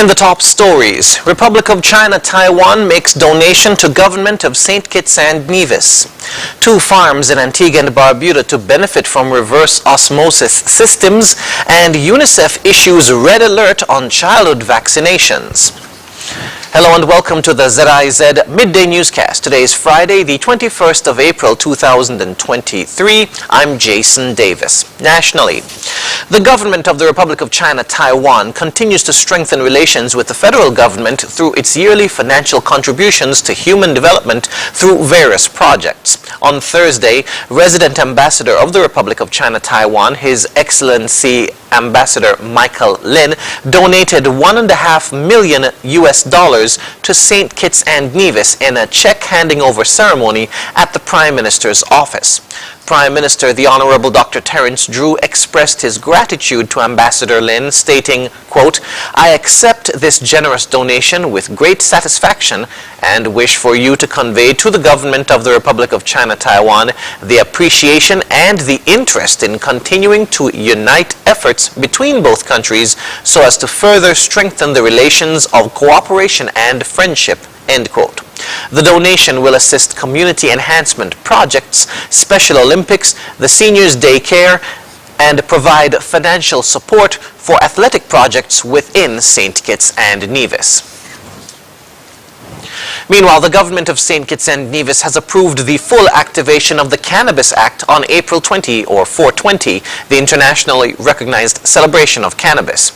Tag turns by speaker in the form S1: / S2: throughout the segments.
S1: In the top stories, Republic of China Taiwan makes donation to government of St. Kitts and Nevis. 2 farms in Antigua and Barbuda to benefit from reverse osmosis systems, and UNICEF issues red alert on childhood vaccinations. Hello and welcome to the ZIZ Midday Newscast. Today is Friday, the 21st of April, 2023. I'm Jason Davis. Nationally, the government of the Republic of China Taiwan continues to strengthen relations with the federal government through its yearly financial contributions to human development through various projects. On Thursday, resident ambassador of the Republic of China Taiwan, His Excellency Ambassador Michael Lin, donated $1.5 million to St. Kitts and Nevis in a check handing over ceremony at the Prime Minister's office. Prime Minister the Honorable Dr. Terence Drew expressed his gratitude to Ambassador Lin, stating, quote, "I accept this generous donation with great satisfaction and wish for you to convey to the government of the Republic of China Taiwan the appreciation and the interest in continuing to unite efforts between both countries so as to further strengthen the relations of cooperation and friendship." End quote. The donation will assist community enhancement projects, Special Olympics, the Seniors' Daycare, and provide financial support for athletic projects within St. Kitts and Nevis. Meanwhile, the government of St. Kitts and Nevis has approved the full activation of the Cannabis Act on April 20, or 420, the internationally recognized celebration of cannabis.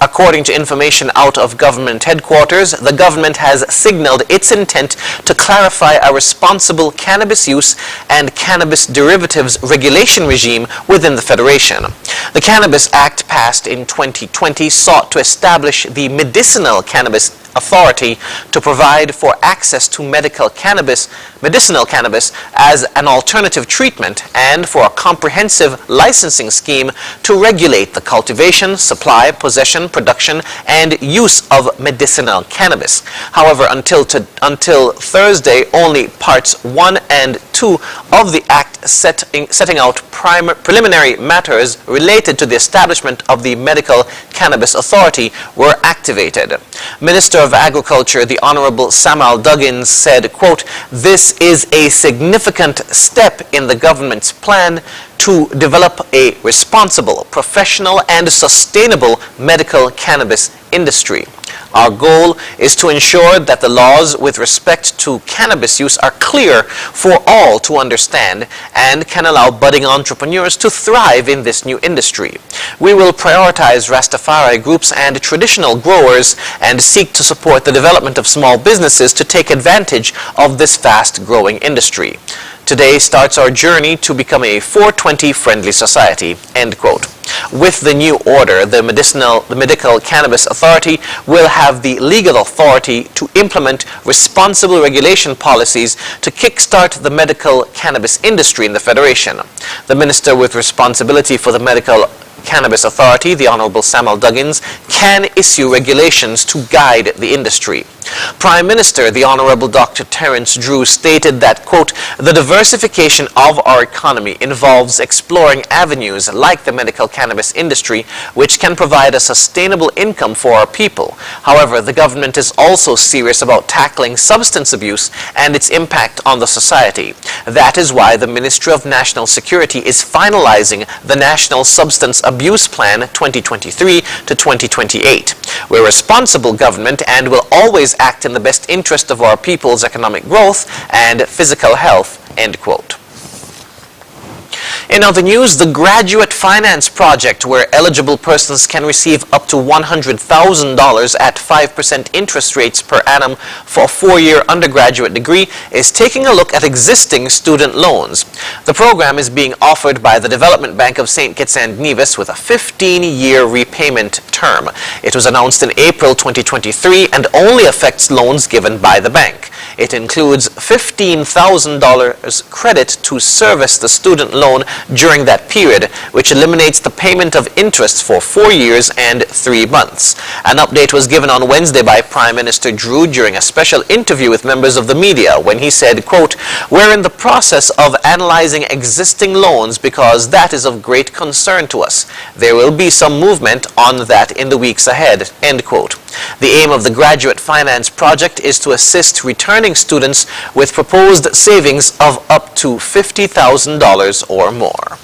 S1: According to information out of government headquarters, the government has signaled its intent to clarify a responsible cannabis use and cannabis derivatives regulation regime within the Federation. The Cannabis Act, passed in 2020, sought to establish the Medicinal Cannabis Authority to provide for access to medicinal cannabis as an alternative treatment, and for a comprehensive licensing scheme to regulate the cultivation, supply, possession, production, and use of medicinal cannabis. However, until Thursday, only parts 1 and 2 of the Act setting out preliminary matters related to the establishment of the Medical Cannabis Authority were activated. Minister of Agriculture, the Honorable Samuel Duggins, said, quote, "This is a significant step in the government's plan to develop a responsible, professional, and sustainable medical cannabis industry. Our goal is to ensure that the laws with respect to cannabis use are clear for all to understand and can allow budding entrepreneurs to thrive in this new industry. We will prioritize Rastafari groups and traditional growers and seek to support the development of small businesses to take advantage of this fast-growing industry. Today starts our journey to become a 420-friendly society." End quote. With the new order, the Medical Cannabis Authority will have the legal authority to implement responsible regulation policies to kickstart the medical cannabis industry in the Federation. The Minister with responsibility for the Medical Cannabis Authority, the Honorable Samuel Duggins, can issue regulations to guide the industry. Prime Minister, the Honorable Dr. Terence Drew, stated that, quote, "The diversification of our economy involves exploring avenues like the medical cannabis industry, which can provide a sustainable income for our people. However, the government is also serious about tackling substance abuse and its impact on the society. That is why the Ministry of National Security is finalizing the National Substance Abuse Plan 2023 to 2028. We're a responsible government and will always act in the best interest of our people's economic growth and physical health." End quote. In other news, the Graduate Finance Project, where eligible persons can receive up to $100,000 at 5% interest rates per annum for a 4-year undergraduate degree, is taking a look at existing student loans. The program is being offered by the Development Bank of St. Kitts and Nevis with a 15-year repayment term. It was announced in April 2023 and only affects loans given by the bank. It includes $15,000 credit to service the student loan during that period, which eliminates the payment of interest for 4 years and 3 months. An update was given on Wednesday by Prime Minister Drew during a special interview with members of the media when he said, quote, "We're in the process of analyzing existing loans because that is of great concern to us. There will be some movement on that in the weeks ahead," end quote. The aim of the graduate finance project is to assist returning students with proposed savings of up to $50,000 or more.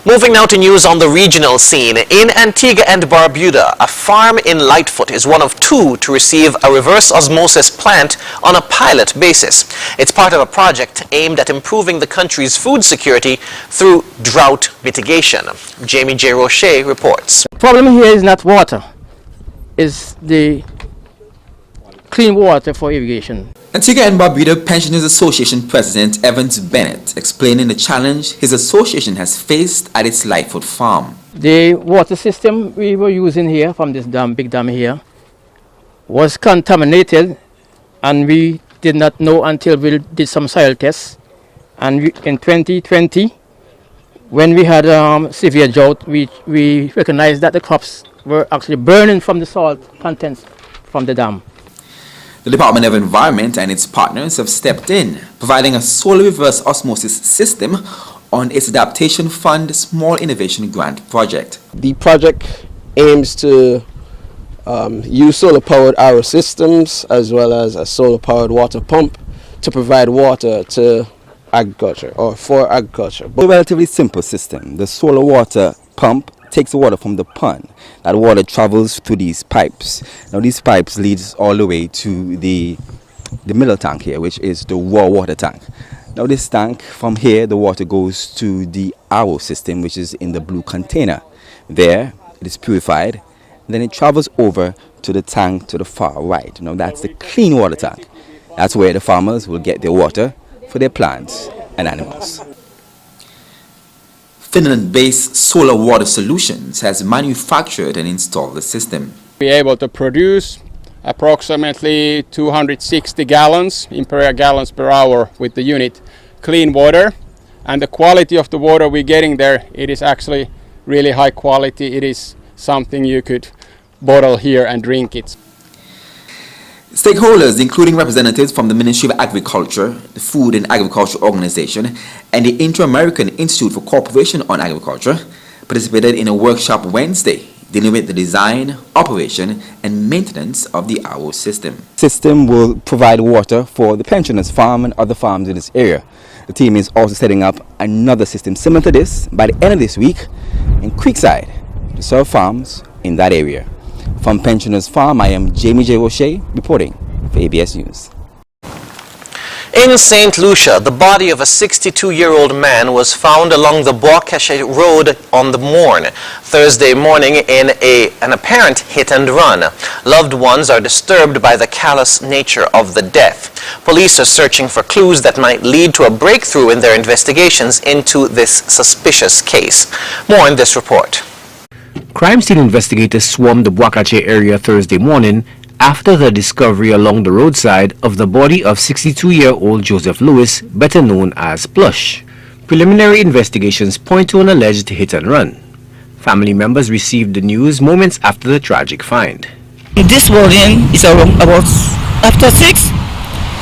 S1: Moving now to news on the regional scene. In Antigua and Barbuda, a farm in Lightfoot is one of two to receive a reverse osmosis plant on a pilot basis. It's part of a project aimed at improving the country's food security through drought mitigation. Jamie J. Roche reports.
S2: The problem here is not water, it's the clean water for irrigation.
S3: Antigua and Barbuda Pensioners Association President Evans Bennett explaining the challenge his association has faced at its Lightfoot farm.
S2: The water system we were using here from this dam, big dam here, was contaminated, and we did not know until we did some soil tests. And in 2020, when we had severe drought, we recognized that the crops were actually burning from the salt contents from the dam.
S3: The Department of Environment and its partners have stepped in, providing a solar reverse osmosis system on its Adaptation Fund Small Innovation Grant project.
S4: The project aims to use solar-powered RO systems as well as a solar-powered water pump to provide water to agriculture or for agriculture.
S5: A relatively simple system. The solar water pump takes the water from the pond. That water travels through these pipes. Now these pipes leads all the way to the middle tank here, which is the raw water tank. Now this tank, from here the water goes to the RO system, which is in the blue container. There it is purified, and then it travels over to the tank to the far right. Now that's the clean water tank. That's where the farmers will get their water for their plants and animals.
S3: Finland-based Solar Water Solutions has manufactured and installed the system.
S6: We are able to produce approximately 260 gallons, imperial gallons per hour with the unit clean water. And the quality of the water we're getting there, it is actually really high quality. It is something you could bottle here and drink it.
S3: Stakeholders, including representatives from the Ministry of Agriculture, the Food and Agriculture Organization, and the Inter-American Institute for Cooperation on Agriculture, participated in a workshop Wednesday dealing with the design, operation, and maintenance of the RO system.
S5: The system will provide water for the pensioners' farm and other farms in this area. The team is also setting up another system similar to this by the end of this week in Creekside to serve farms in that area. From Pensioners Farm, I am Jamie J. Roche reporting for ABS News.
S1: In St. Lucia, the body of a 62-year-old man was found along the Bois Cachet Road on the Morn Thursday morning in an apparent hit and run. Loved ones are disturbed by the callous nature of the death. Police are searching for clues that might lead to a breakthrough in their investigations into this suspicious case. More in this report.
S7: Crime scene investigators swarmed the Bois Cachet area Thursday morning after the discovery along the roadside of the body of 62-year-old Joseph Lewis, better known as Plush. Preliminary investigations point to an alleged hit and run. Family members received the news moments after the tragic find.
S8: This morning is around about after 6.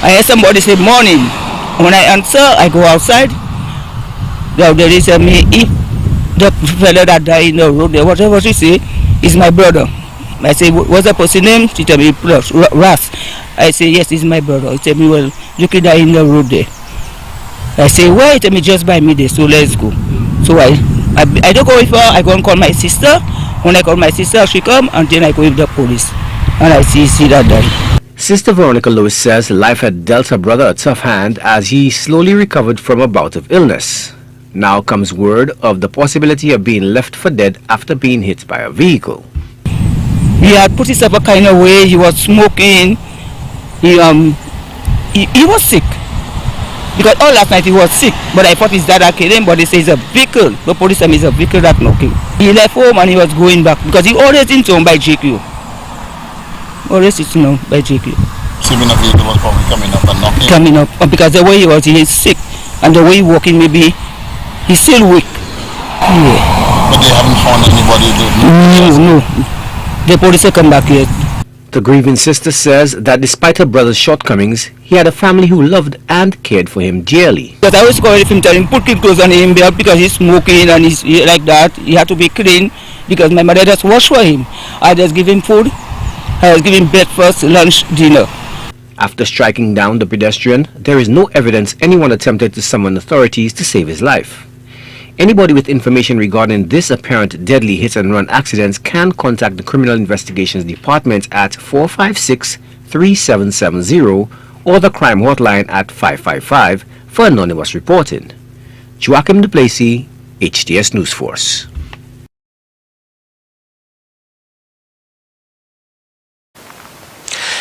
S8: I heard somebody say morning. When I answer, I go outside. Now there is me. If the fellow that died in the road there, whatever she say, is my brother. I say, what's the person name? She tell me, Ras. I say, yes, it's my brother. He tell me, well, you could die in the road there. I say, why? He tell me, just by Midday, so let's go. So I don't go with her. I go and call my sister. When I call my sister, she come, and then I go with the police. And I see that die.
S7: Sister Veronica Lewis says life had dealt her brother a tough hand as he slowly recovered from a bout of illness. Now comes word of the possibility of being left for dead after being hit by a vehicle.
S8: He had put himself a kind of way. He was smoking. He was sick. Because all last night he was sick. But I thought his dad had killed him, but they say it's a vehicle. The police said it's a vehicle that knocked him. He left home and he was going back because he always into home by JQ. Always into home by JQ.
S9: So the vehicle was probably coming up and knocking him? Coming up.
S8: Because the way he was, he is sick. And the way he walking, maybe he's still weak. Yeah.
S9: But they haven't found anybody?
S8: No. The police will come back yet.
S7: The grieving sister says that despite her brother's shortcomings, he had a family who loved and cared for him dearly.
S8: But I always call him, tell him, put clean clothes on him because he's smoking and he's like that. He had to be clean. because my mother just wash for him. I just give him food. I just give him breakfast, lunch, dinner.
S7: After striking down the pedestrian, there is no evidence anyone attempted to summon authorities to save his life. Anybody with information regarding this apparent deadly hit-and-run accidents can contact the Criminal Investigations Department at 456-3770 or the crime hotline at 555 for anonymous reporting. Joachim Duplessis, HTS News Force.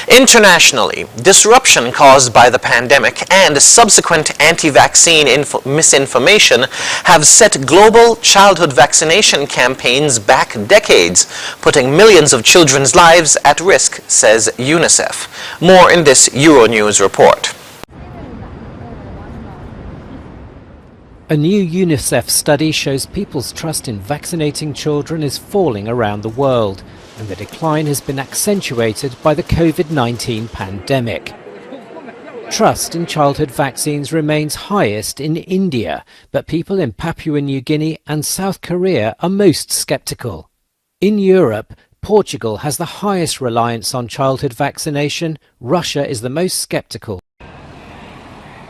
S1: Internationally, disruption caused by the pandemic and subsequent anti-vaccine misinformation have set global childhood vaccination campaigns back decades, putting millions of children's lives at risk, says UNICEF. More in this Euronews report.
S10: A new UNICEF study shows people's trust in vaccinating children is falling around the world, and the decline has been accentuated by the COVID-19 pandemic. Trust in childhood vaccines remains highest in India, but people in Papua New Guinea and South Korea are most sceptical. In Europe, Portugal has the highest reliance on childhood vaccination. Russia is the most sceptical.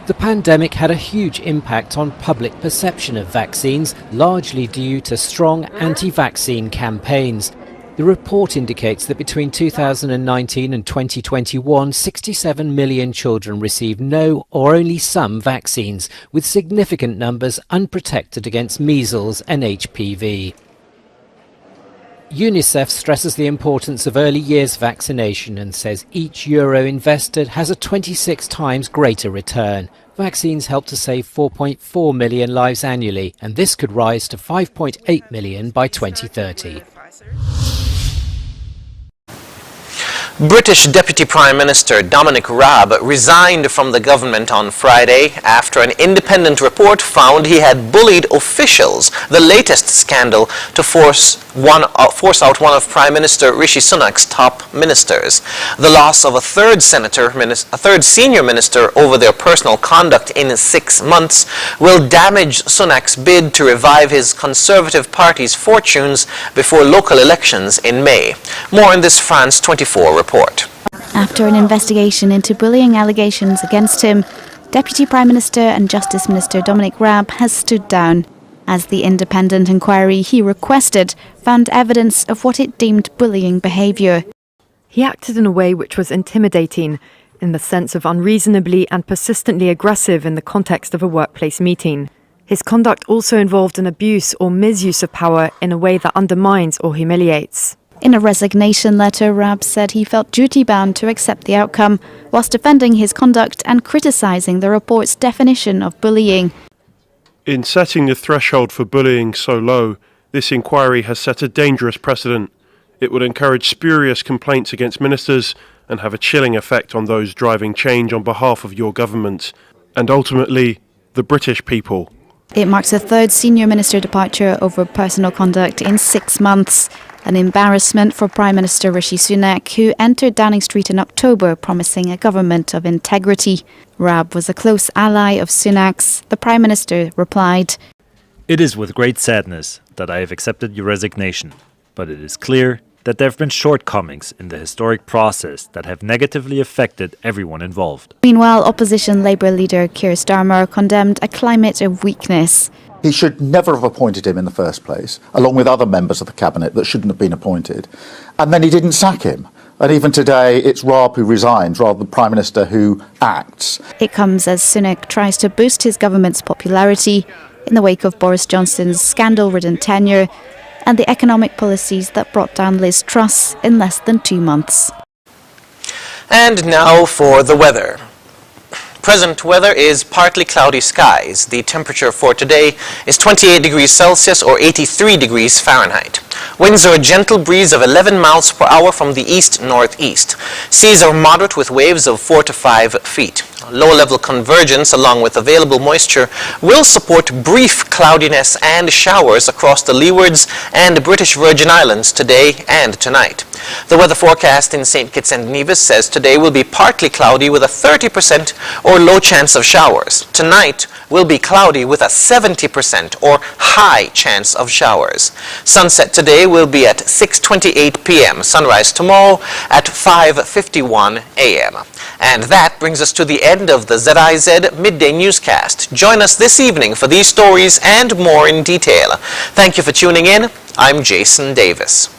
S10: The pandemic had a huge impact on public perception of vaccines, largely due to strong anti-vaccine campaigns. The report indicates that between 2019 and 2021, 67 million children received no or only some vaccines, with significant numbers unprotected against measles and HPV. UNICEF stresses the importance of early years vaccination and says each euro invested has a 26 times greater return. Vaccines help to save 4.4 million lives annually, and this could rise to 5.8 million by 2030.
S1: British Deputy Prime Minister Dominic Raab resigned from the government on Friday after an independent report found he had bullied officials, the latest scandal to force out one of Prime Minister Rishi Sunak's top ministers. The loss of a third senior minister over their personal conduct in 6 months will damage Sunak's bid to revive his Conservative Party's fortunes before local elections in May. More in this France 24 report.
S11: After an investigation into bullying allegations against him, Deputy Prime Minister and Justice Minister Dominic Raab has stood down, as the independent inquiry he requested found evidence of what it deemed bullying behaviour.
S12: He acted in a way which was intimidating, in the sense of unreasonably and persistently aggressive in the context of a workplace meeting. His conduct also involved an abuse or misuse of power in a way that undermines or humiliates.
S11: In a resignation letter, Raab said he felt duty-bound to accept the outcome, whilst defending his conduct and criticising the report's definition of bullying.
S13: In setting the threshold for bullying so low, this inquiry has set a dangerous precedent. It would encourage spurious complaints against ministers and have a chilling effect on those driving change on behalf of your government, and ultimately, the British people.
S11: It marks a third senior minister departure over personal conduct in 6 months. An embarrassment for Prime Minister Rishi Sunak, who entered Downing Street in October promising a government of integrity. Raab was a close ally of Sunak's. The Prime Minister replied,
S14: "It is with great sadness that I have accepted your resignation, but it is clear that there have been shortcomings in the historic process that have negatively affected everyone involved."
S11: Meanwhile, opposition Labour leader Keir Starmer condemned a climate of weakness.
S15: He should never have appointed him in the first place, along with other members of the cabinet that shouldn't have been appointed. And then he didn't sack him. And even today, it's Raab who resigns rather than the Prime Minister who acts.
S11: It comes as Sunak tries to boost his government's popularity in the wake of Boris Johnson's scandal-ridden tenure and the economic policies that brought down Liz Truss in less than 2 months.
S1: And now for the weather. Present weather is partly cloudy skies. The temperature for today is 28 degrees Celsius or 83 degrees Fahrenheit. Winds are a gentle breeze of 11 miles per hour from the east-northeast. Seas are moderate with waves of 4 to 5 feet. Low-level convergence along with available moisture will support brief cloudiness and showers across the Leewards and British Virgin Islands today and tonight. The weather forecast in St. Kitts and Nevis says today will be partly cloudy with a 30% or or low chance of showers. Tonight will be cloudy with a 70% or high chance of showers. Sunset today will be at 6:28 p.m. Sunrise tomorrow at 5:51 a.m. And that brings us to the end of the ZIZ Midday Newscast. Join us this evening for these stories and more in detail. Thank you for tuning in. I'm Jason Davis.